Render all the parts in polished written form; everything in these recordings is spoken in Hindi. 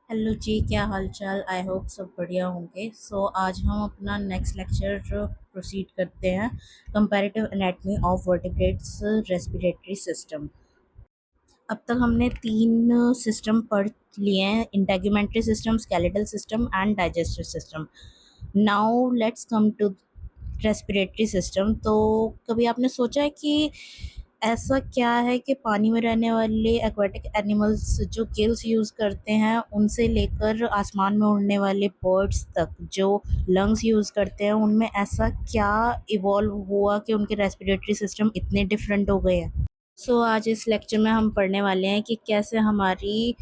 हेलो जी, क्या हाल चाल। आई होप सब बढ़िया होंगे। आज हम अपना नेक्स्ट लेक्चर प्रोसीड करते हैं। Comparative anatomy of vertebrates respiratory system. अब तक हमने तीन सिस्टम पढ़ लिए हैं: integumentary system, skeletal system and digestive system. Now let's come to respiratory system. तो कभी आपने सोचा है कि ऐसा क्या है कि पानी में रहने वाले एक्वाटिक एनिमल्स जो गिल्स यूज़ करते हैं, उनसे लेकर आसमान में उड़ने वाले बर्ड्स तक जो लंग्स यूज़ करते हैं, उनमें ऐसा क्या इवॉल्व हुआ कि उनके रेस्पिरेटरी सिस्टम इतने डिफरेंट हो गए हैं। आज इस लेक्चर में हम पढ़ने वाले हैं कि कैसे हमारी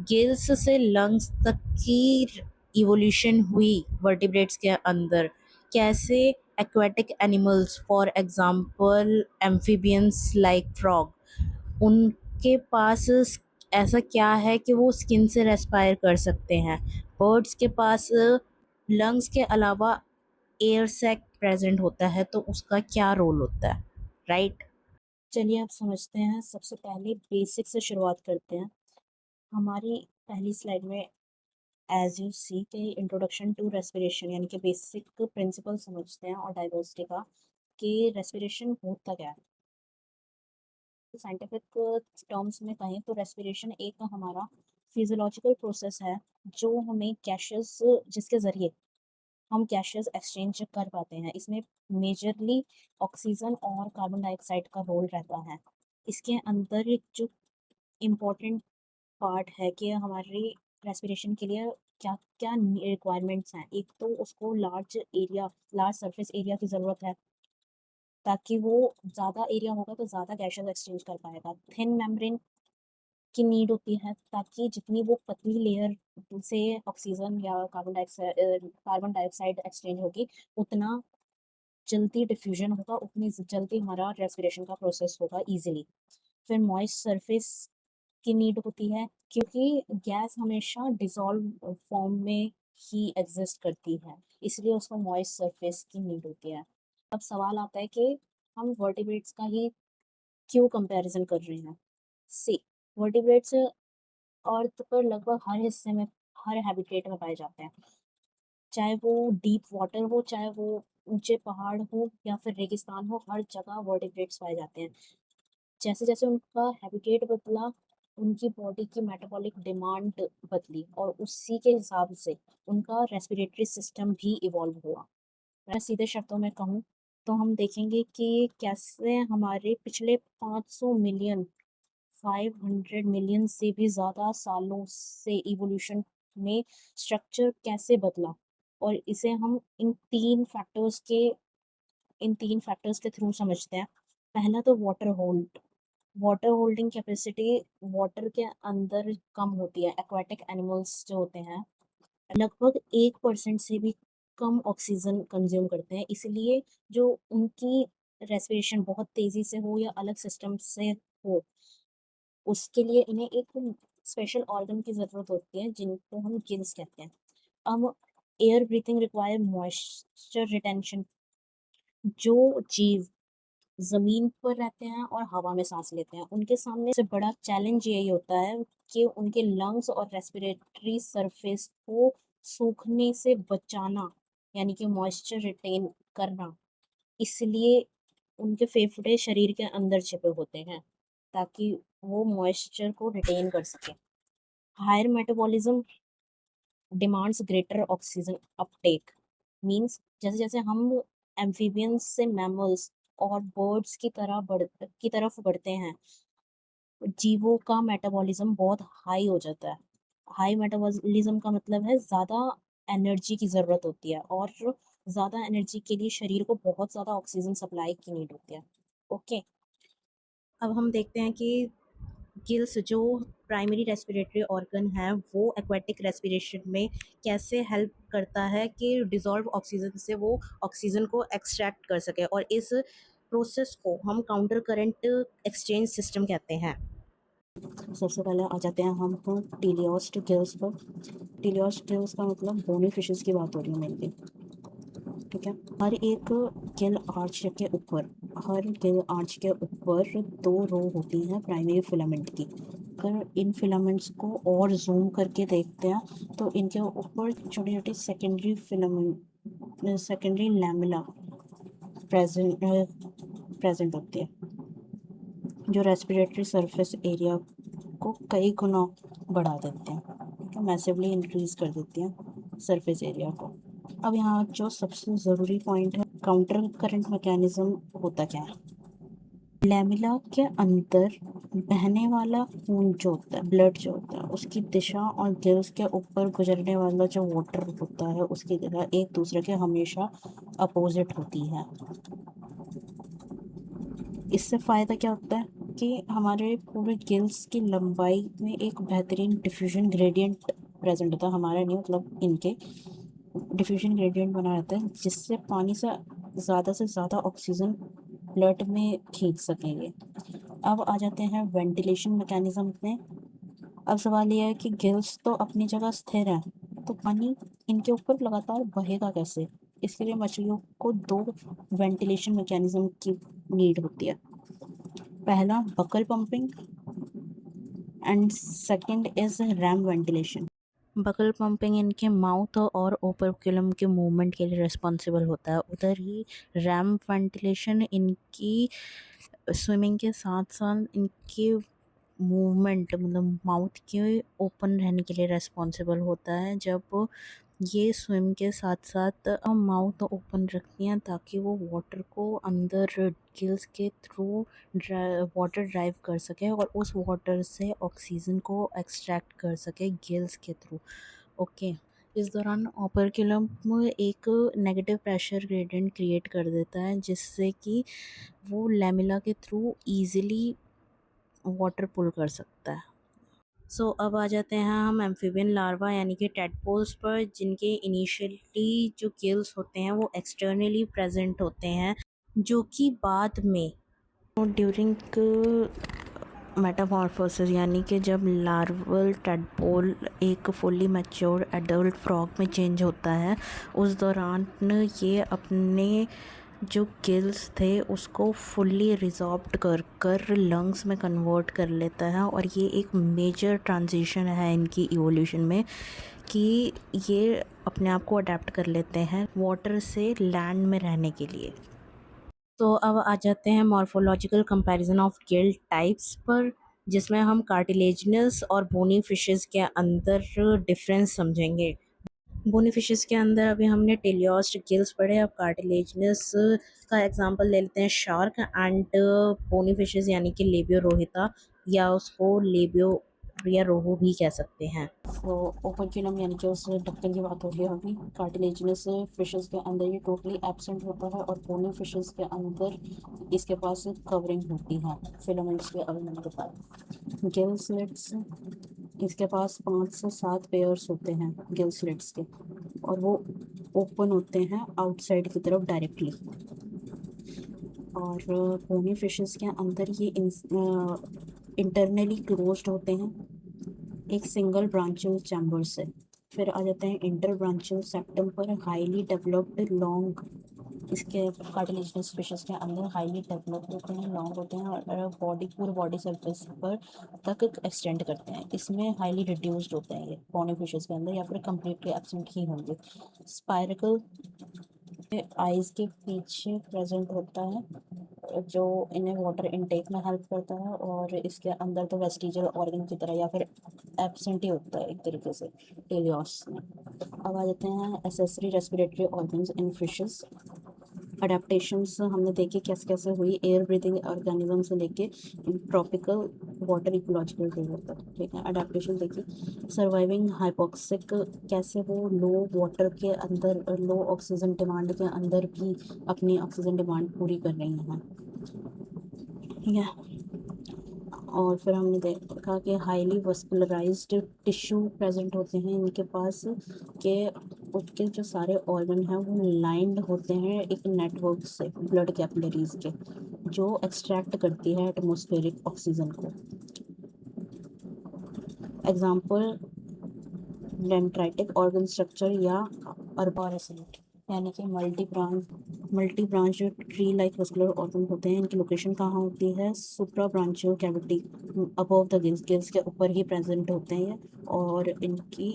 गिल्स से लंग्स तक की इवोल्यूशन हुई वर्टिब्रेट्स के अंदर। कैसे aquatic animals, for example amphibians like frog, उनके पास ऐसा क्या है कि वो स्किन से रेस्पायर कर सकते हैं। बर्ड्स के पास लंग्स के अलावा एयर सैक प्रेजेंट होता है, तो उसका क्या रोल होता है, राइट। चलिए आप समझते हैं। सबसे पहले बेसिक से शुरुआत करते हैं। हमारी पहली स्लाइड में एज यू सी के इंट्रोडक्शन टू रेस्पिरेशन यानी कि बेसिक प्रिंसिपल समझते हैं और डाइवर्सिटी का कि रेस्पिरेशन होता क्या है। साइंटिफिक टर्म्स में कहें तो रेस्पिरेशन एक हमारा फिजियोलॉजिकल प्रोसेस है जो हमें गैसेस, जिसके ज़रिए हम गैसेस एक्सचेंज कर पाते हैं। इसमें मेजरली ऑक्सीजन और कार्बन डाइऑक्साइड का रोल रहता है। इसके अंदर एक जो इम्पोर्टेंट पार्ट है कि हमारी रेस्पिरेशन के लिए क्या क्या रिक्वायरमेंट्स हैं। एक तो उसको लार्ज सरफेस एरिया की ज़रूरत है, ताकि वो ज़्यादा एरिया होगा तो ज़्यादा गैसेस एक्सचेंज कर पाएगा। थिन मेम्ब्रेन की नीड होती है, ताकि जितनी वो पतली लेयर से ऑक्सीजन या कार्बन डाइऑक्साइड एक्सचेंज होगी, उतना जल्दी डिफ्यूजन होगा, उतनी जल्दी हमारा रेस्पिरेशन का प्रोसेस होगा इजीली। फिर मॉइस्ट सरफेस की नीड होती है, क्योंकि गैस हमेशा डिसॉल्व फॉर्म में ही एग्जिस्ट करती है, इसलिए उसको मॉइस्ट सरफेस की नीड होती है। अब सवाल आता है कि हम वर्टिब्रेट्स का ही क्यों कंपैरिजन कर रहे हैं। सी, वर्टिब्रेट्स अर्थ पर लगभग हर हिस्से में, हर हैबिटेट में पाए जाते हैं। चाहे वो डीप वाटर हो, चाहे वो ऊंचे पहाड़ हो या फिर रेगिस्तान हो, हर जगह वर्टिब्रेट्स पाए जाते हैं। जैसे जैसे उनका हैबिटेट बदला, उनकी बॉडी की मेटाबॉलिक डिमांड बदली और उसी के हिसाब से उनका रेस्पिरेटरी सिस्टम भी इवॉल्व हुआ। मैं सीधे शब्दों में कहूँ तो हम देखेंगे कि कैसे हमारे पिछले 500 मिलियन, 500 मिलियन से भी ज़्यादा सालों से इवोल्यूशन में स्ट्रक्चर कैसे बदला। और इसे हम इन तीन फैक्टर्स के थ्रू समझते हैं। पहला तो वाटर होल्डिंग कैपेसिटी वाटर के अंदर कम होती है। एक्वाटिक एनिमल्स जो होते हैं लगभग 1% से भी कम ऑक्सीजन कंज्यूम करते हैं, इसलिए जो उनकी रेस्पिरेशन बहुत तेजी से हो या अलग सिस्टम से हो, उसके लिए इन्हें एक स्पेशल ऑर्गन की ज़रूरत होती है, जिनको हम गिल्स कहते हैं। अब air breathing require moisture retention. जो जीव ज़मीन पर रहते हैं और हवा में सांस लेते हैं, उनके सामने से बड़ा चैलेंज यही होता है कि उनके लंग्स और रेस्पिरेटरी सरफेस को सूखने से बचाना, यानी कि मॉइस्चर रिटेन करना। इसलिए उनके फेफड़े शरीर के अंदर छिपे होते हैं, ताकि वो मॉइस्चर को रिटेन कर सकें। Higher metabolism demands greater oxygen uptake. Means जैसे जैसे हम एम्फीबियंस से मैमल्स और बर्ड्स की तरफ बढ़ते हैं, जीवों का मेटाबॉलिज्म बहुत हाई हो जाता है। हाई मेटाबॉलिज्म का मतलब है ज़्यादा एनर्जी की ज़रूरत होती है, और ज़्यादा एनर्जी के लिए शरीर को बहुत ज़्यादा ऑक्सीजन सप्लाई की नीड होती है। ओके, अब हम देखते हैं कि गिल्स जो प्राइमरी रेस्पिरेटरी ऑर्गन है, वो एक्वेटिक रेस्पिरेशन में कैसे हेल्प करता है कि डिसॉल्व ऑक्सीजन से वो ऑक्सीजन को एक्सट्रैक्ट कर सके, और इस प्रोसेस को हम काउंटर करंट एक्सचेंज सिस्टम कहते हैं। सबसे पहले आ जाते हैं हम टीलियोस्ट गिल्स पर। टीलियोस्ट गिल्स का मतलब बोनी फिशेस की बात हो रही है मेनली, ठीक है। हर गिल आर्च के ऊपर 2 रो होती हैं प्राइमरी फिलामेंट की। अगर इन फिलामेंट्स को और जूम करके देखते हैं तो इनके ऊपर छोटी छोटी सेकेंडरी लैमेला प्रेजेंट होती है, जो रेस्पिरेटरी सरफेस एरिया को कई गुना बढ़ा देते हैं, ठीक है, मैसिवली इंक्रीज कर देती हैं सरफेस एरिया को। अब यहाँ जो सबसे ज़रूरी पॉइंट है, काउंटर करंट मैकेनिज्म होता क्या है। लैमेला के अंदर बहने वाला खून जो होता है, ब्लड जो होता है, उसकी दिशा और गिल्स के ऊपर गुजरने वाला जो वाटर होता है उसकी दिशा एक दूसरे के हमेशा अपोजिट होती है। इससे फ़ायदा क्या होता है कि हमारे पूरे गिल्स की लंबाई में एक बेहतरीन डिफ्यूजन ग्रेडियंट प्रेजेंट होता है, हमारा नहीं मतलब इनके डिफ्यूजन ग्रेडियंट बना रहता है, जिससे पानी से ज़्यादा ऑक्सीजन ब्लड में खींच सकेंगे। अब आ जाते हैं वेंटिलेशन मैकेनिज्म में। अब सवाल यह है कि गिल्स तो अपनी जगह स्थिर हैं, तो पानी इनके ऊपर लगातार बहेगा कैसे। इसके लिए मछलियों को दो वेंटिलेशन मैकेनिज्म की नीड होती है। पहला buccal pumping and second is ram ventilation. Buccal pumping इनके माउथ और ओपर्कुलम के मूवमेंट के लिए रिस्पॉन्सिबल होता है, उधर ही रैम वेंटिलेशन इनकी स्विमिंग के साथ साथ इनके मूवमेंट मतलब माउथ के ओपन रहने के लिए रिस्पॉन्सिबल होता है। जब ये स्विम के साथ साथ माउथ ओपन रखती हैं ताकि वो वाटर को अंदर गिल्स के थ्रू वाटर ड्राइव कर सके और उस वाटर से ऑक्सीजन को एक्सट्रैक्ट कर सके गिल्स के थ्रू। ओके, इस दौरान ओपर्कुलम एक नेगेटिव प्रेशर ग्रेडियंट क्रिएट कर देता है, जिससे कि वो लैमेला के थ्रू ईजिली वाटर पुल कर सकता है। अब आ जाते हैं हम एम्फीबियन लार्वा यानी कि टेडपोल्स पर, जिनके इनिशियली जो गिल्स होते हैं वो एक्सटर्नली प्रेजेंट होते हैं, जो कि बाद में ड्यूरिंग मेटामॉर्फोसिस यानी कि जब लार्वल टेडपोल एक फुली मैच्योर एडल्ट फ्रॉग में चेंज होता है, उस दौरान ये अपने जो गिल्स थे उसको फुल्ली रिजॉर्ब्ड कर लंग्स में कन्वर्ट कर लेता है। और ये एक मेजर ट्रांजिशन है इनकी इवोल्यूशन में कि ये अपने आप को अडेप्ट कर लेते हैं वाटर से लैंड में रहने के लिए। तो अब आ जाते हैं morphological comparison of gill types पर, जिसमें हम कार्टिलेजिनस और बोनी फिशेस के अंदर डिफरेंस समझेंगे। बोनी फिशेस के अंदर अभी हमने टेलियोस्ट गिल्स पढ़े, अब कार्टिलेजिनस का एग्जांपल ले लेते हैं शार्क एंड बोनी फिशेस यानी कि लेबियो रोहिता, या उसको लेबियो या रोहू भी कह सकते हैं। तो ओपर्कुलम यानी कि उस ढक्कन की बात हो रही है अभी। कार्टिलेजिनस फिशेस के अंदर ये टोटली एब्सेंट होता है और बोनी फिशेस के अंदर इसके पास कवरिंग होती है फिलामेंट्स के अवेलेबल के पास। गिल स्लिट्स, इसके पास 5 से 7 पेयर्स होते हैं गिल स्लिट्स के, और वो ओपन होते हैं आउटसाइड की तरफ डायरेक्टली। और बोनी फिशेस के अंदर ये इंटरनली क्लोज्ड होते हैं एक सिंगल ब्रांचियल चैम्बर से। फिर आ जाते हैं इंटर ब्रांचियल सेप्टम पर, हाईली डेवलप्ड लॉन्ग, इसके कार्टिलेजिनस फिशेस के अंदर हाईली डेवलप्ड होते हैं, लॉन्ग होते हैं और पूरे बॉडी सरफेस पर तक एक्सटेंड करते हैं। इसमें हाईली रिड्यूस्ड होते हैं ये बोनी फिशेस के अंदर, या फिर कम्प्लीटली एब्सेंट ही होंगे। स्पायरकल आइज़ के पीछे प्रेजेंट होता है, जो इन्हें वाटर इनटेक में हेल्प करता है, और इसके अंदर तो वेस्टिजियल ऑर्गन की तरह या फिर एब्सेंट ही होता है एक तरीके से टेलियोस में। अब आ जाते हैं accessory respiratory organs in fishes. Adaptations हमने देखे कैसे कैसे हुई, एयर ब्रीथिंग ऑर्गेनिज्म से लेके ट्रॉपिकल वाटर इकोलॉजिकल रिवर तक, ठीक है। अडेप्टेशन देखिए, सर्वाइविंग हाइपोक्सिक, कैसे वो लो वाटर के अंदर लो ऑक्सीजन डिमांड के अंदर भी अपनी ऑक्सीजन डिमांड पूरी कर रही हैं, ठीक है। और फिर हमने देखा कि हाईली वस्कुलराइज्ड टिश्यू प्रेजेंट होते हैं इनके पास, के उसके जो सारे ऑर्गन हैं वो लाइंड होते हैं एक नेटवर्क से ब्लड कैपिलरीज के, जो एक्सट्रैक्ट करती है एटमॉस्फेरिक ऑक्सीजन को। एग्जाम्पल डेंड्राइटिक ऑर्गन स्ट्रक्चर या अर्बोरेसिट यानी कि multi branch multi branch tree like muscular organ होते हैं, इनकी लोकेशन कहाँ होती है? Supra branchial cavity above the gills, gills के ऊपर ही प्रेजेंट होते हैं। और इनकी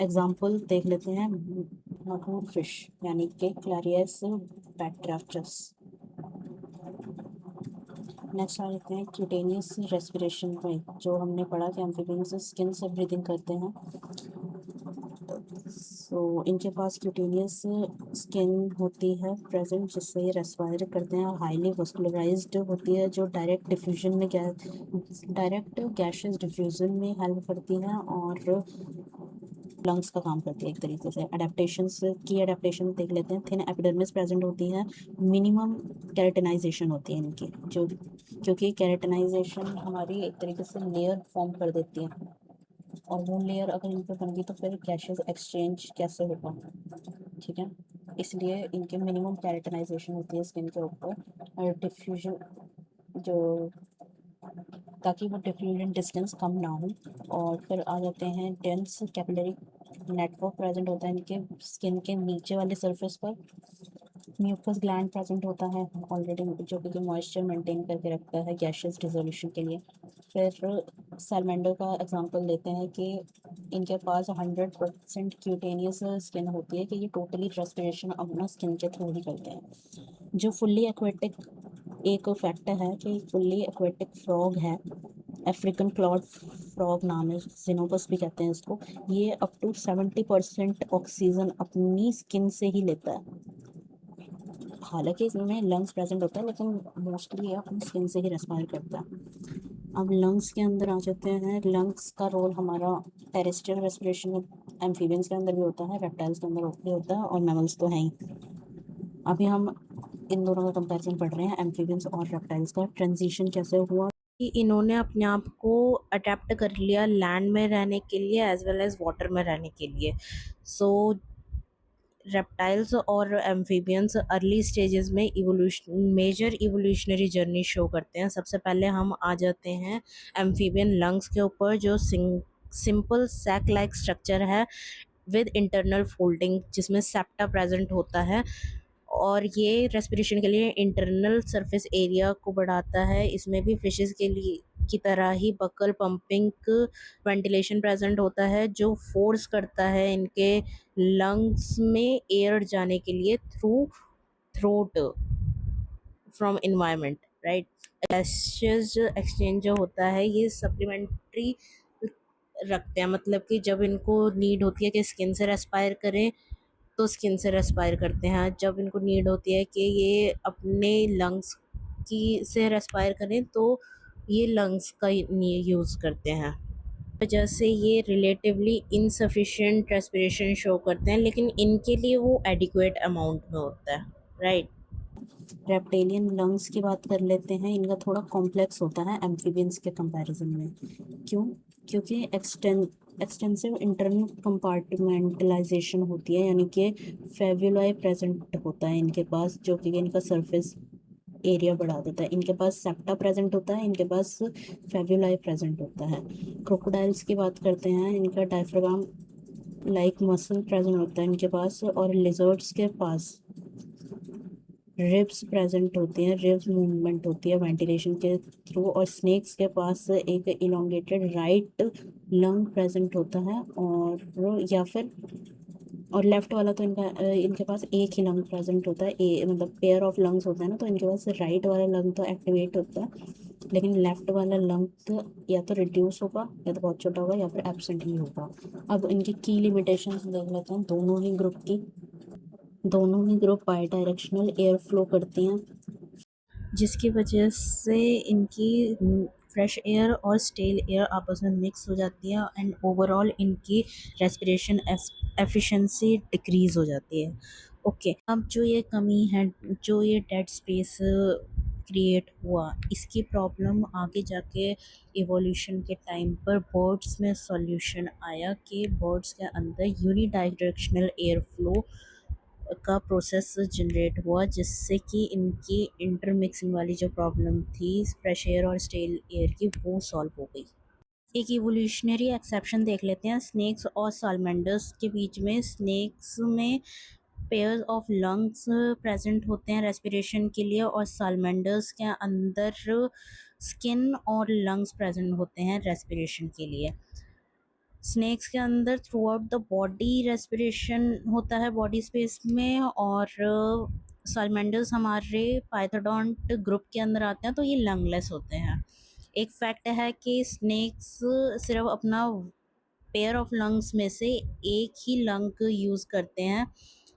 एग्जाम्पल देख लेते हैं, मगूर फिश यानी कि क्लैरियस बैट्रैक्चस। नेक्स्ट आ जाते हैं क्यूटेनियस रेस्पिरेशन में, जो हमने पढ़ा कि एम्फीबियंस स्किन से ब्रीदिंग करते हैं। सो इनके पास क्यूटेनियस स्किन होती है प्रेजेंट, जिससे ये रेस्पायर करते हैं, और हाईली वस्कुलराइज्ड होती है, जो डायरेक्ट डिफ्यूजन में डायरेक्ट गैशियस डिफ्यूजन में हेल्प करती है और लंग्स का काम करती है एक तरीके से। एडेप्टेशन देख लेते हैं। थिन एपिडर्मिस प्रेजेंट होती है, मिनिमम कैरेटिनाइजेशन होती है इनकी, जो क्योंकि कैरेटिनाइजेशन हमारी एक तरीके से लेयर फॉर्म कर देती है, और वो लेयर अगर इन पर बन गई तो फिर गैशियस एक्सचेंज कैसे होगा, ठीक है। इसलिए इनके मिनिमम कैरेटिनाइजेशन होती है स्किन के ऊपर, और डिफ्यूजन जो, ताकि वो डिफ्यूजन डिस्टेंस कम ना हो। और फिर आ जाते हैं डेंस कैपिलरी नेटवर्क प्रेजेंट होता है इनके स्किन के नीचे वाले सरफेस पर। म्यूकस ग्लैंड प्रेजेंट होता है ऑलरेडी, जो कि मॉइस्चर मेंटेन करके रखता है गैशियस डिसोल्यूशन के लिए। फिर सैलमेंडर का एग्जांपल लेते हैं कि इनके पास 100% क्यूटेनियस स्किन होती है, कि ये टोटली रेस्पिरेशन अपना स्किन के थ्रू ही करते हैं। जो फुल्ली एक्वेटिक एक फैक्ट है कि फुल्ली एक्वेटिक फ्रॉग है, अफ्रीकन क्लॉड फ्रॉग नाम है, जिनोपस भी कहते हैं इसको, ये अप टू 70% ऑक्सीजन अपनी स्किन से ही लेता है। हालांकि इसमें लंग्स प्रेजेंट होता है, लेकिन मोस्टली ये अपनी स्किन से ही रेस्पायर करता है। अब लंग्स के अंदर आ जाते हैं। लंग्स का रोल हमारा टेरेस्ट्रियल रेस्पिरेशन एम्फीबियंस के अंदर भी होता है, रेप्टाइल्स के अंदर भी होता है, और मैमल्स तो हैं ही। अभी हम इन दोनों का कंपैरिजन पढ़ रहे हैं, एम्फीबियंस और रेप्टाइल्स का। ट्रांजिशन कैसे हुआ कि इन्होंने अपने आप को अडेप्ट कर लिया लैंड में रहने के लिए एज वेल एज वाटर में रहने के लिए। सो रेप्टाइल्स और एम्फीबियंस अर्ली स्टेजेस में मेजर इवोल्यूशनरी जर्नी शो करते हैं। सबसे पहले हम आ जाते हैं एम्फीबियन लंग्स के ऊपर, जो सिंपल सैक लाइक स्ट्रक्चर है विद इंटरनल फोल्डिंग, जिसमें सेप्टा प्रेजेंट होता है, और ये रेस्पिरेशन के लिए इंटरनल सरफेस एरिया को बढ़ाता है। इसमें भी फिशेस के लिए की तरह ही बकल पंपिंग वेंटिलेशन प्रेजेंट होता है, जो फोर्स करता है इनके लंग्स में एयर जाने के लिए through throat from environment, right. Gases exchange जो होता है, ये सप्लीमेंट्री रखते हैं, मतलब कि जब इनको नीड होती है कि स्किन से रेस्पायर करें तो स्किन से रेस्पायर करते हैं, जब इनको नीड होती है कि ये अपने लंग्स की से रेस्पायर करें तो ये लंग्स का यूज़ करते हैं। वजह से ये रिलेटिवली इनसफिशिएंट रेस्पिरेशन शो करते हैं, लेकिन इनके लिए वो एडिक्वेट अमाउंट में होता है, राइट। रेप्टेलियन लंग्स की बात कर लेते हैं। इनका थोड़ा कॉम्प्लेक्स होता है एम्फीबियंस के कंपैरिजन में। क्यों? क्योंकि एक्सटेंसिव इंटरनल कंपार्टमेंटलाइजेशन होती है, यानी कि फेब्युलाई प्रेजेंट होता है इनके पास, जो कि इनका सरफेस एरिया बढ़ा देता है। इनके पास सेप्टा प्रेजेंट होता है, इनके पास फेब्युलाई प्रेजेंट होता है। क्रोकोडाइल्स की बात करते हैं, इनका डायफ्राम लाइक मसल प्रेजेंट होता है इनके पास, और लिजर्ड्स के पास रिब्स प्रेजेंट होती हैं, रिब्स मूवमेंट होती है वेंटिलेशन के थ्रू, और स्नेक्स के पास एक इलोंगेटेड राइट लंग प्रेजेंट होता है, और या फिर और लेफ्ट वाला तो इनके पास एक ही लंग प्रेजेंट होता है, मतलब पेयर ऑफ लंग्स होता है ना, तो इनके पास राइट वाला लंग तो एक्टिवेट होता है, लेकिन लेफ्ट वाला लंग तो या तो रिड्यूस होगा, या तो बहुत छोटा होगा, या फिर एब्सेंट ही होगा। अब इनकी की लिमिटेशंस देख लेते हैं। दोनों ही group bidirectional air flow करती हैं, जिसकी वजह से इनकी फ्रेश एयर और स्टेल एयर आपस में मिक्स हो जाती है, एंड ओवरऑल इनकी रेस्पिरेशन एफिशिएंसी डिक्रीज हो जाती है। ओके, अब जो ये कमी है, जो ये डेड स्पेस क्रिएट हुआ, इसकी प्रॉब्लम आगे जाके इवोल्यूशन के टाइम पर बर्ड्स में सॉल्यूशन आया कि बर्ड्स के अंदर यूनिडायरेक्शनल एयर फ्लो का प्रोसेस जनरेट हुआ, जिससे कि इनकी इंटरमिक्सिंग वाली जो प्रॉब्लम थी फ्रेश एयर और स्टेल एयर की, वो सॉल्व हो गई। एक इवोल्यूशनरी एक्सेप्शन देख लेते हैं स्नेक्स और सालमेंडर्स के बीच में। स्नेक्स में पेयर्स ऑफ लंग्स प्रेजेंट होते हैं रेस्पिरेशन के लिए, और सालमेंडर्स के अंदर स्किन और लंग्स प्रेजेंट होते हैं रेस्पिरेशन के लिए। स्नेक्स के अंदर through out the body respiration होता है बॉडी स्पेस में, और सालमेंडर्स हमारे पाइथोडोंट ग्रुप के अंदर आते हैं, तो ये लंगलेस होते हैं। एक फैक्ट है कि स्नेक्स सिर्फ अपना पेयर ऑफ लंग्स में से एक ही लंग यूज़ करते हैं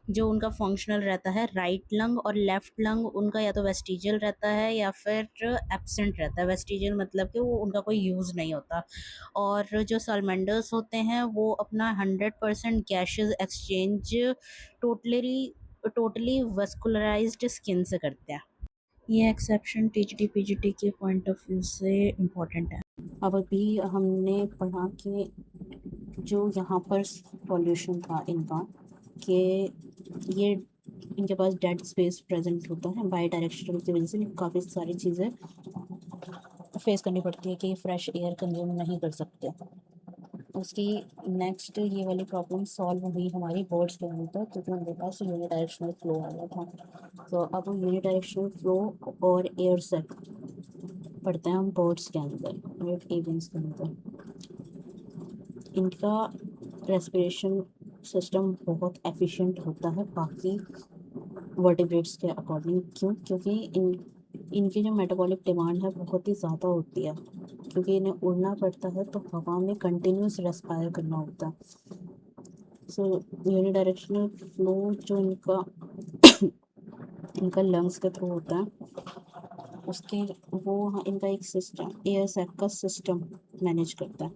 जो उनका फंक्शनल रहता है। राइट लंग और लेफ्ट लंग उनका या तो वेस्टिजियल रहता है या फिर एब्सेंट रहता है। वेस्टिजियल मतलब कि वो उनका कोई यूज़ नहीं होता। और जो सालमेंडर्स होते हैं वो अपना 100% gaseous exchange totally totally vascularized skin से करते हैं। ये एक्सेप्शन टीजीटी पीजीटी के पॉइंट ऑफ व्यू से इम्पोर्टेंट है। अब अभी हमने पढ़ा कि जो यहाँ पर सॉल्यूशन था इनका, कि ये इनके पास डेड स्पेस प्रेजेंट होता है बाई डायरेक्शनल की वजह से काफ़ी सारी चीज़ें फेस करनी पड़ती है कि फ्रेश एयर कंज्यूम नहीं कर सकते। उसकी नेक्स्ट ये वाली प्रॉब्लम सॉल्व हुई हमारी बर्ड्स के अंदर, क्योंकि उनके पास यूनिडायरेक्शनल फ्लो आ गया था। तो अब यूनिडायरेक्शनल फ्लो और एयर सेक पढ़ते हैं हम बर्ड्स के अंदर, एवियंस के अंदर। इनका रेस्पिरेशन सिस्टम बहुत एफिशिएंट होता है बाकी वर्टिब्रेट्स के अकॉर्डिंग। क्यों? क्योंकि इनकी जो मेटाबॉलिक डिमांड है बहुत ही ज़्यादा होती है, क्योंकि इन्हें उड़ना पड़ता है तो हवा में कंटिन्यूस रेस्पायर करना होता है। सो यूनिडायरेक्शनल फ्लो जो इनका इनका लंग्स के थ्रू होता है, उसके वो इनका एक सिस्टम एयर सैक का सिस्टम मैनेज करता है।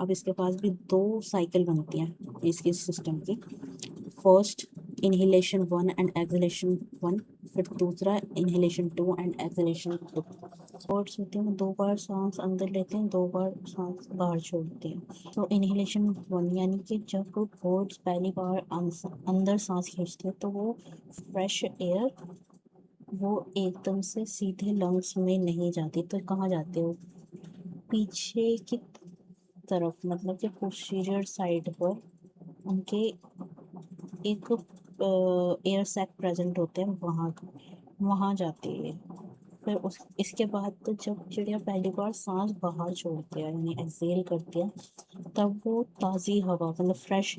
अब इसके पास भी 2 साइकिल बनती हैं इसके सिस्टम की। फर्स्ट इनहेलेशन 1 एंड एक्सहेलेशन 1, फिर दूसरा इनहेलेशन 2 एंड एक्सहेलेशन 2। बर्ड्स होते हैं 2 बार सांस अंदर लेते हैं, 2 बार सांस बाहर छोड़ते हैं। तो इनहेलेशन 1 यानी कि जब बर्ड्स पहली बार अंदर सांस खींचते हैं तो वो फ्रेश एयर वो एकदम से सीधे लंग्स में नहीं जाती, तो कहाँ जाते हो? पीछे की तरफ, मतलब कि पोस्टीरियर साइड पर उनके एक एयर सैक प्रेजेंट होते हैं, वहाँ वहाँ जाती है। फिर उस इसके बाद तो जब चिड़िया पहली बार सांस बाहर छोड़ती है यानी एक्सहेल करती है, तब वो ताज़ी हवा मतलब फ्रेश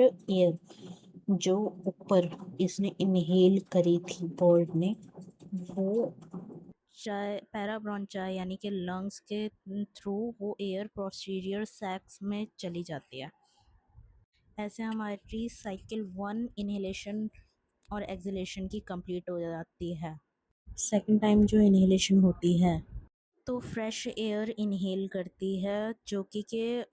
एयर जो ऊपर इसने इनहेल करी थी बर्ड ने, वो चाहे पैराब्रोंचाई यानी कि लंग्स के थ्रू वो एयर पोस्टीरियर सैक्स में चली जाती है। ऐसे हमारी साइकिल 1 इनहेलेशन और एक्सहेलेशन की कंप्लीट हो जाती है। सेकंड टाइम जो इनहेलेशन होती है तो फ्रेश एयर इनहेल करती है जो कि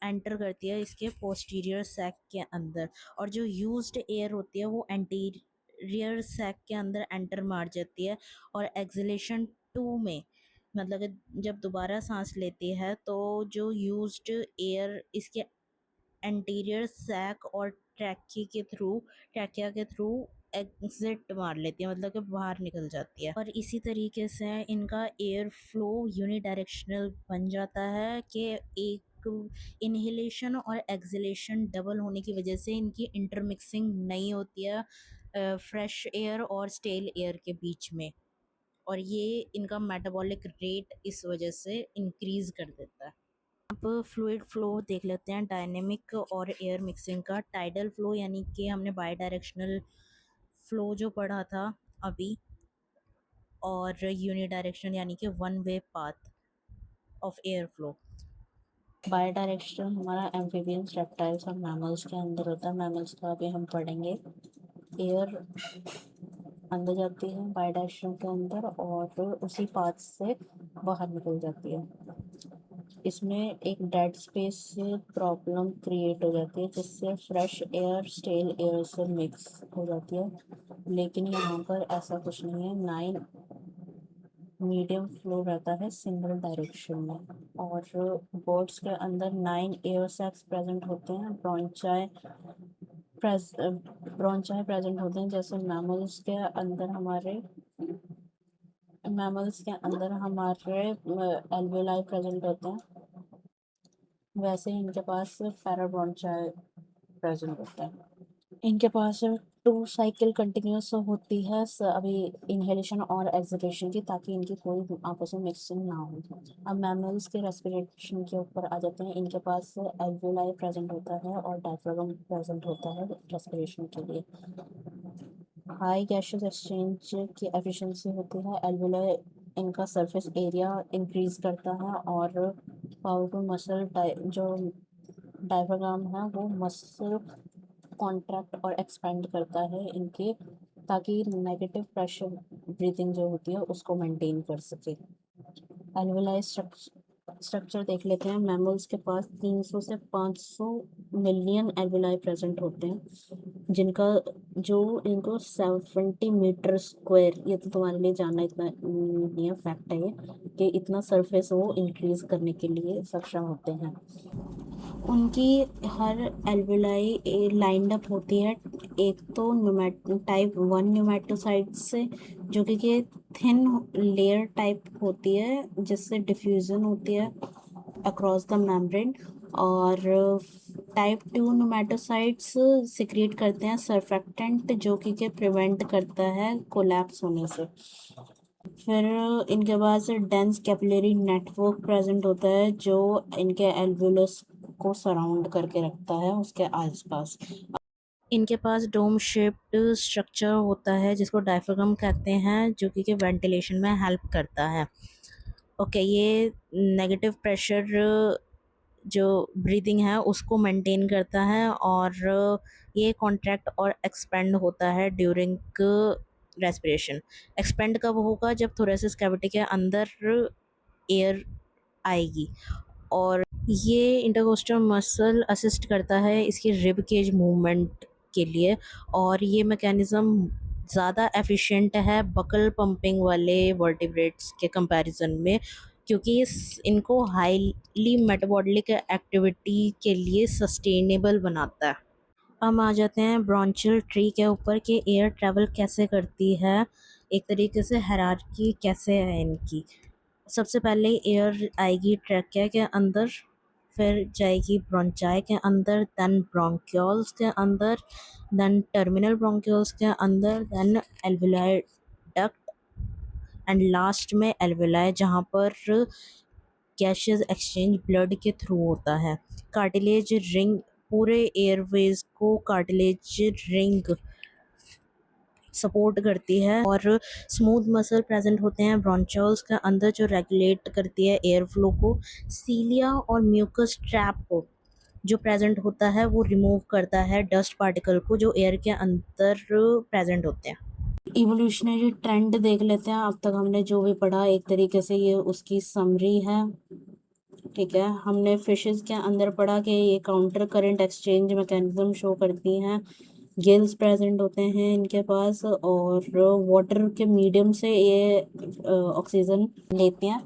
एंटर करती है इसके पोस्टीरियर सैक के अंदर, और जो यूज्ड एयर होती है वो एंटीरियर सैक के अंदर एंटर मार जाती है। और एक्सहेलेशन 2 में मतलब कि जब दोबारा सांस लेती है तो जो यूज्ड एयर इसके एंटीरियर सैक और ट्रैकिया के थ्रू एग्जिट मार लेती है, मतलब कि बाहर निकल जाती है। और इसी तरीके से इनका एयर फ्लो यूनिडायरेक्शनल बन जाता है कि एक इनहेलेशन और एक्सहेलेशन डबल होने की वजह से इनकी इंटरमिक्सिंग नहीं होती है फ्रेश एयर और स्टेल एयर के बीच में, और ये इनका मेटाबॉलिक रेट इस वजह से इंक्रीज कर देता है। अब फ्लूइड फ्लो देख लेते हैं, डायनेमिक और एयर मिक्सिंग का। टाइडल फ्लो यानी कि हमने बाई डायरेक्शनल फ्लो जो पढ़ा था अभी, और यूनिडायरेक्शन यानी कि one way path of air flow. By directional हमारा एम्फीबियंस, रेप्टाइल्स और मैमल्स के अंदर होता है। मैमल्स का अभी हम पढ़ेंगे। एयर अंदर जाती है बाई डायरेक्शन के अंदर और उसी पाथ से बाहर निकल जाती है। इसमें एक डेड स्पेस प्रॉब्लम क्रिएट हो जाती है जिससे फ्रेश एयर स्टेल एयर से मिक्स हो जाती है, लेकिन यहाँ पर ऐसा कुछ नहीं है। 9 मीडियम फ्लो रहता है सिंगल डायरेक्शन में, और बर्ड्स के अंदर 9 एयर सैक्स प्रेजेंट होते हैं। ब्रोंचाई प्रेजेंट होते हैं, जैसे मैमल्स के अंदर हमारे एल्वेलाई प्रेजेंट होते हैं, वैसे ही इनके पास पैराब्रोंचाई प्रेजेंट होता है। इनके पास 2 साइकिल कंटिन्यूअस होती है अभी इनहेलेशन और एक्सहेलेशन की, ताकि इनकी कोई आपस में मिक्सिंग ना हो। अब मैमल्स के रेस्पिरेशन के ऊपर आ जाते हैं। इनके पास एल्वियोलाई प्रेजेंट होता है और डायफ्रागम प्रेजेंट होता है रेस्पिरेशन के लिए। हाई गैसेस एक्सचेंज की एफिशिएंसी होती है। एल्वियोलाई इनका सरफेस एरिया इंक्रीज करता है और पावरफुल मसल जो डायफ्रागम है वो मसल कॉन्ट्रैक्ट और एक्सपेंड करता है इनके, ताकि नेगेटिव प्रेशर ब्रीथिंग जो होती है उसको मेंटेन कर सके। एल्वेलाई स्ट्रक्चर देख लेते हैं। मैमल्स के पास 300 से 500 मिलियन एल्वेलाई प्रेजेंट होते हैं, जिनका जो इनको 70 मीटर स्क्वायर, ये तो तुम्हारे लिए जानना इतना नहीं है, फैक्ट है ये, कि इतना सरफेस वो इंक्रीज करने के लिए सक्षम होते हैं। उनकी हर एल्वेलाई लाइंड अप होती है। एक तो टाइप 1 न्यूमेटोसाइट से, जो कि थिन लेयर टाइप होती है जिससे डिफ्यूजन होती है अक्रॉस द मेम्ब्रेन, और टाइप 2 न्यूमेटोसाइट्स सिक्रीट करते हैं सर्फेक्टेंट, जो कि प्रिवेंट करता है कोलैप्स होने से। फिर इनके पास डेंस कैपिलरी नेटवर्क प्रेजेंट होता है, जो इनके एल्वुलस को सराउंड करके रखता है उसके आसपास। इनके पास डोम शेप्ड स्ट्रक्चर होता है जिसको डायफ्रागम कहते हैं, जो कि वेंटिलेशन में हेल्प करता है। ओके, ये नेगेटिव प्रेशर जो ब्रीदिंग है उसको मेंटेन करता है, और ये कॉन्ट्रैक्ट और एक्सपेंड होता है ड्यूरिंग रेस्पिरेशन। एक्सपेंड कब होगा? जब थोरेसिस कैविटी के अंदर एयर आएगी, और ये इंटरकोस्टल मसल असिस्ट करता है इसकी रिब केज मूवमेंट के लिए, और ये मैकेनिज्म ज़्यादा एफिशिएंट है बकल पंपिंग वाले वर्टिब्रेट्स के कंपैरिजन में, क्योंकि इनको हाईली मेटाबॉलिक एक्टिविटी के लिए सस्टेनेबल बनाता है। हम आ जाते हैं ब्रोंचियल ट्री के ऊपर कि एयर ट्रैवल कैसे करती है, एक तरीके से हायरार्की कैसे है इनकी। सबसे पहले एयर आएगी ट्रैकिया के अंदर, फिर जाएगी ब्रोंचाई के अंदर, देन ब्रोंक्यूल्स के अंदर, देन टर्मिनल ब्रोंक्यूल्स के अंदर, then alveoli duct, and last में एल्वियोलाई, जहाँ पर गैसेस एक्सचेंज ब्लड के थ्रू होता है। कार्टिलेज रिंग, पूरे एयरवेज को कार्टिलेज रिंग सपोर्ट करती है, और स्मूथ मसल प्रेजेंट होते हैं ब्रोंचोल्स के अंदर, जो रेगुलेट करती है एयर फ्लो को। सीलिया और म्यूकस ट्रैप जो प्रेजेंट होता है वो रिमूव करता है डस्ट पार्टिकल को जो एयर के अंदर प्रेजेंट होते हैं। इवोल्यूशनरी ट्रेंड देख लेते हैं। अब तक हमने जो भी पढ़ा, एक तरीके से ये उसकी समरी है। ठीक है, हमने फिशेस के अंदर पढ़ा कि ये counter current exchange mechanism show करती हैं। गिल्स प्रेजेंट होते हैं इनके पास, और वाटर के मीडियम से ये ऑक्सीजन लेते हैं,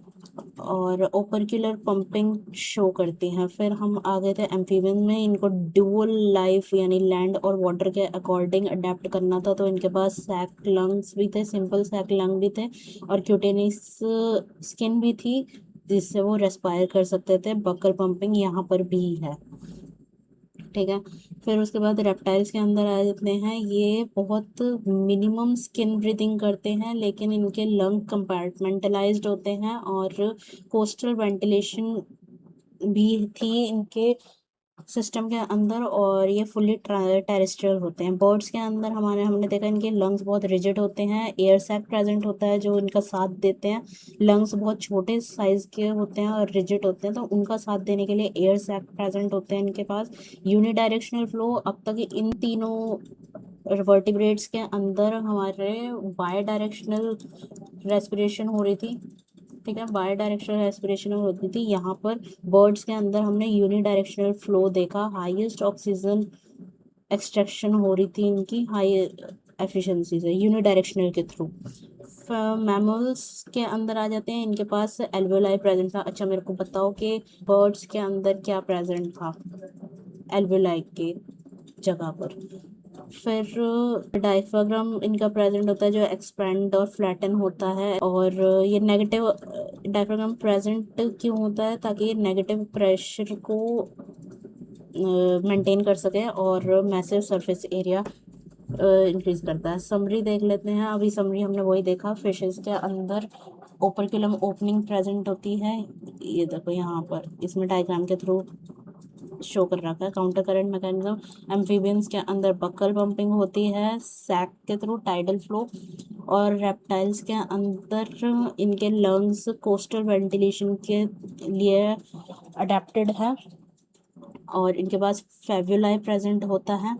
और ओपर्क्यूलर पंपिंग शो करती हैं। फिर हम आ गए थे एम्फीबियन में। इनको ड्यूअल लाइफ यानी लैंड और वाटर के अकॉर्डिंग अडेप्ट करना था, तो इनके पास सैक लंग्स भी थे, सिंपल सैक लंग भी थे, और क्यूटेनिस स्किन भी थी जिससे वो रेस्पायर कर सकते थे। बकल पंपिंग यहाँ पर भी है। ठीक है, फिर उसके बाद रेप्टाइल्स के अंदर आ जाते हैं। ये बहुत मिनिमम स्किन ब्रीदिंग करते हैं, लेकिन इनके लंग कंपार्टमेंटलाइज्ड होते हैं, और कोस्टल वेंटिलेशन भी थी इनके सिस्टम के अंदर, और ये फुल्ली टेरेस्ट्रियल होते हैं। बर्ड्स के अंदर हमने देखा इनके लंग्स बहुत रिजिड होते हैं। एयर सैक प्रेजेंट होता है जो इनका साथ देते हैं। लंग्स बहुत छोटे साइज के होते हैं और रिजिड होते हैं, तो उनका साथ देने के लिए एयर सैक प्रेजेंट होते हैं इनके पास। यूनिडायरेक्शनल फ्लो, अब तक इन तीनों वर्टिब्रेट्स के अंदर हमारे बाय डायरेक्शनल रेस्पिरेशन हो रही थी। ठीक है, बाय डायरेक्शनल रेस्पिरेशन होती थी। यहाँ पर बर्ड्स के अंदर हमने यूनिडायरेक्शनल फ्लो देखा। हाईएस्ट ऑक्सीजन एक्सट्रैक्शन हो रही थी इनकी हाई एफिशिएंसी से यूनिडायरेक्शनल के थ्रू। मैमल्स के अंदर आ जाते हैं। इनके पास एल्वेओलाई प्रेजेंट था। अच्छा, मेरे को बताओ कि बर्ड्स के अंदर क्या प्रेजेंट था एल्वेओलाई के जगह पर। फिर डायफ्राग्राम इनका प्रेजेंट होता है जो एक्सपेंड और फ्लैटन होता है, और ये नेगेटिव डायफ्राग्राम प्रेजेंट क्यों होता है? ताकि ये नेगेटिव प्रेशर को मेंटेन कर सके और मैसिव सरफेस एरिया इंक्रीज करता है। समरी देख लेते हैं। अभी समरी हमने वही देखा, फिशेस के अंदर ओपर्कुलम ओपनिंग प्रेजेंट होती है, ये देखो यहाँ पर इसमें डायग्राम के थ्रू शो कर रखा है। काउंटर करंट मैकेनिज्म, एम्फीबियंस के अंदर बकल पंपिंग होती है सैक के थ्रू, टाइडल फ्लो। और रेप्टाइल्स के अंदर इनके लंग्स कोस्टल वेंटिलेशन के लिए अडेप्टेड है और इनके पास फेब्युलाई प्रेजेंट होता है।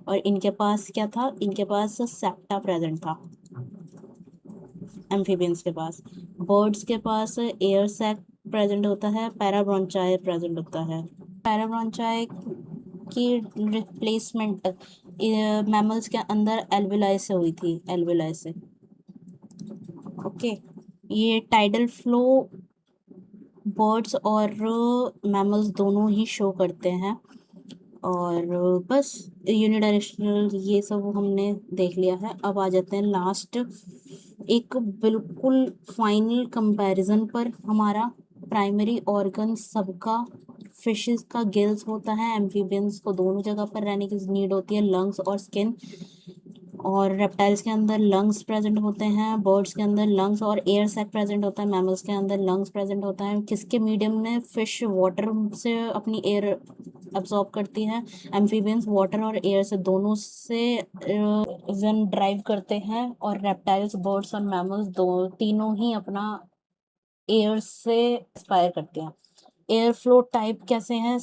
और इनके पास क्या था, इनके पास सेप्टा प्रेजेंट था एम्फीबियंस के पास। बर्ड्स के पास एयर सैक प्रेजेंट होता है, पैराब्रोंचाई प्रेजेंट होता है। पैराब्रोंचाई की रिप्लेसमेंट मैमल्स के अंदर एल्विलाई से हुई थी, एल्विलाई से। ओके, ये टाइडल फ्लो बर्ड्स और मैमल्स दोनों ही शो करते हैं। और बस यूनिडायरेक्शनल ये सब हमने देख लिया है। अब आ जाते हैं लास्ट एक बिल्कुल फाइनल कंपैरिजन पर। हमारा प्राइमरी ऑर्गन सबका, फिशेस का गिल्स होता है, एम्फीबियंस को दोनों जगह पर रहने की नीड होती है, लंग्स और स्किन। और रेप्टाइल्स के अंदर लंग्स प्रेजेंट होते हैं, बर्ड्स के अंदर लंग्स और एयर सैक प्रेजेंट होता है, मैमल्स के अंदर लंग्स प्रेजेंट होता है। किसके मीडियम में? फिश वाटर से अपनी एयर अब्सॉर्ब करती है, एम्फीबियंस वाटर और एयर से दोनों से जन ड्राइव करते हैं। और रेप्टाइल्स, बर्ड्स और मैमल्स दो तीनों ही अपना एयर से एक्सपायर करते हैं। एयर फ्लो टाइप कैसे हैं?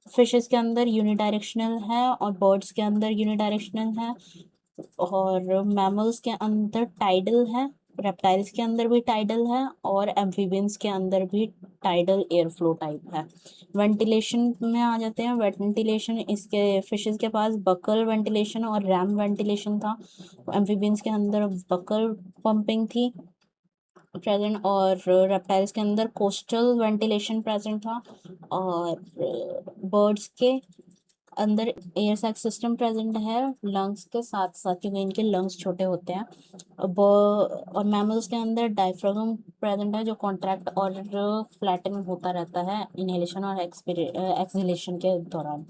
फिशेस के अंदर यूनिडायरेक्शनल है और बर्ड्स के अंदर यूनिडायरेक्शनल है और मैमल्स के अंदर टाइडल है, रेप्टाइल्स के अंदर भी टाइडल है और एम्फीबियंस के अंदर भी टाइडल एयर फ्लो टाइप है। वेंटिलेशन में आ जाते हैं। वेंटिलेशन, इसके फिशेस के पास बकल वेंटिलेशन और रैम वेंटिलेशन था। एम्फीबियंस के अंदर बकल पंपिंग थी प्रेजेंट और रेप्टाइल्स के अंदर कोस्टल वेंटिलेशन प्रेजेंट था। और बर्ड्स के अंदर एयर सैक सिस्टम प्रेजेंट है लंग्स के साथ साथ, क्योंकि इनके लंग्स छोटे होते हैं। और मैमल्स के अंदर डायफ्रागम प्रेजेंट है जो कॉन्ट्रैक्ट और फ्लैटन होता रहता है इनहेलेशन और एक्सहेलेशन के दौरान।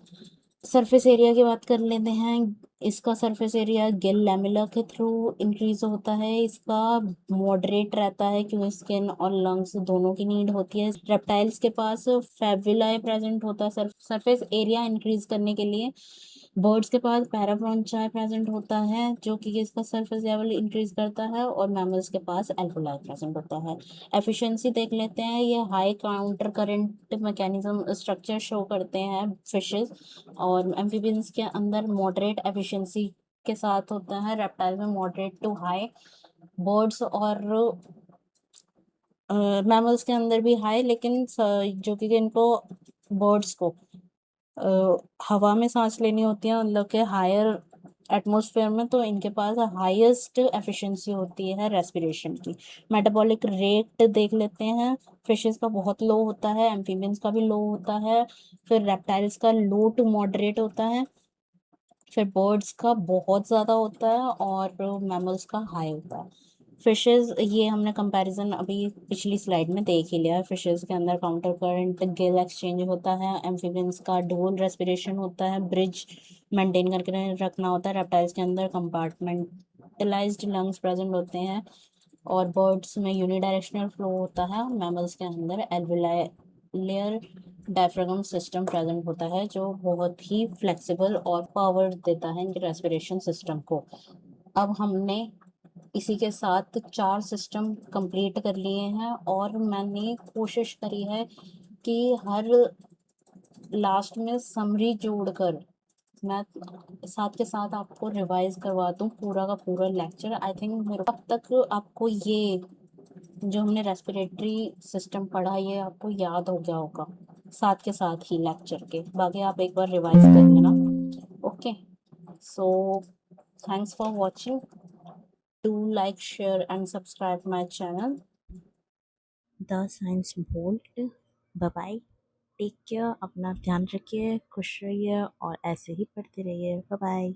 सरफेस एरिया की बात कर लेते हैं। इसका सरफेस एरिया गिल लैमेला के थ्रू इंक्रीज होता है। इसका मॉडरेट रहता है क्योंकि स्किन और लंग्स दोनों की नीड होती है। रेप्टाइल्स के पास फेब्युलाई प्रेजेंट होता है सरफेस एरिया इंक्रीज करने के लिए। बर्ड्स के पास पैराब्रोंचाई प्रेजेंट होता है जो कि इसका सरफेस लेवल इंक्रीज करता है और मैमल्स के पास एल्वेओलाई प्रेजेंट होता है। एफिशिएंसी देख लेते हैं। ये high counter current mechanism structure show करते हैं फिशेस और एम्फीबियंस के अंदर मॉडरेट एफिशिएंसी के साथ होता है, रेप्टाइल में मॉडरेट टू हाई, बर्ड्स और मैमल्स के अंदर भी हाई, लेकिन जो कि इनको बर्ड्स को हवा में सांस लेनी होती है मतलब के हायर एटमॉस्फेयर में, तो इनके पास हाईएस्ट एफिशिएंसी होती है रेस्पिरेशन की। मेटाबॉलिक रेट देख लेते हैं। फिशेस का बहुत लो होता है, एम्फीबियंस का भी लो होता है, फिर रेप्टाइल्स का लो टू मॉडरेट होता है, फिर बर्ड्स का बहुत ज़्यादा होता है और मैमल्स का हाई होता है। फिशेस, ये हमने कंपैरिजन अभी पिछली स्लाइड में देख ही लिया है। फिशेस के अंदर काउंटर करंट गिल एक्सचेंज होता है, एम्फीबियंस का डुअल रेस्पिरेशन होता है, ब्रिज मेंटेन करके रखना होता है, रेप्टाइल्स के अंदर कंपार्टमेंटलाइज्ड लंग्स प्रेजेंट होते हैं और बर्ड्स में यूनिडायरेक्शनल फ्लो होता है, मैमल्स के अंदर एल्वेओलायर डायफ्रागम सिस्टम प्रेजेंट होता है जो बहुत ही फ्लेक्सिबल और पावर देता है इनके रेस्पिरेशन सिस्टम को। अब हमने इसी के साथ 4 सिस्टम कंप्लीट कर लिए हैं और मैंने कोशिश करी है कि हर लास्ट में समरी जोड़कर मैं साथ के साथ आपको रिवाइज करवा दूँ पूरा का पूरा लेक्चर। आई थिंक मेरे अब तक आपको ये जो हमने रेस्पिरेटरी सिस्टम पढ़ा ये आपको याद हो गया होगा साथ के साथ ही लेक्चर के। बाकी आप एक बार रिवाइज कर लेना। Okay, so thanks for watching. Do like, share and subscribe my channel the science bolt. Bye bye, take care, अपना ध्यान रखिए, खुश रहिए और ऐसे ही पढ़ते रहिए। Bye bye.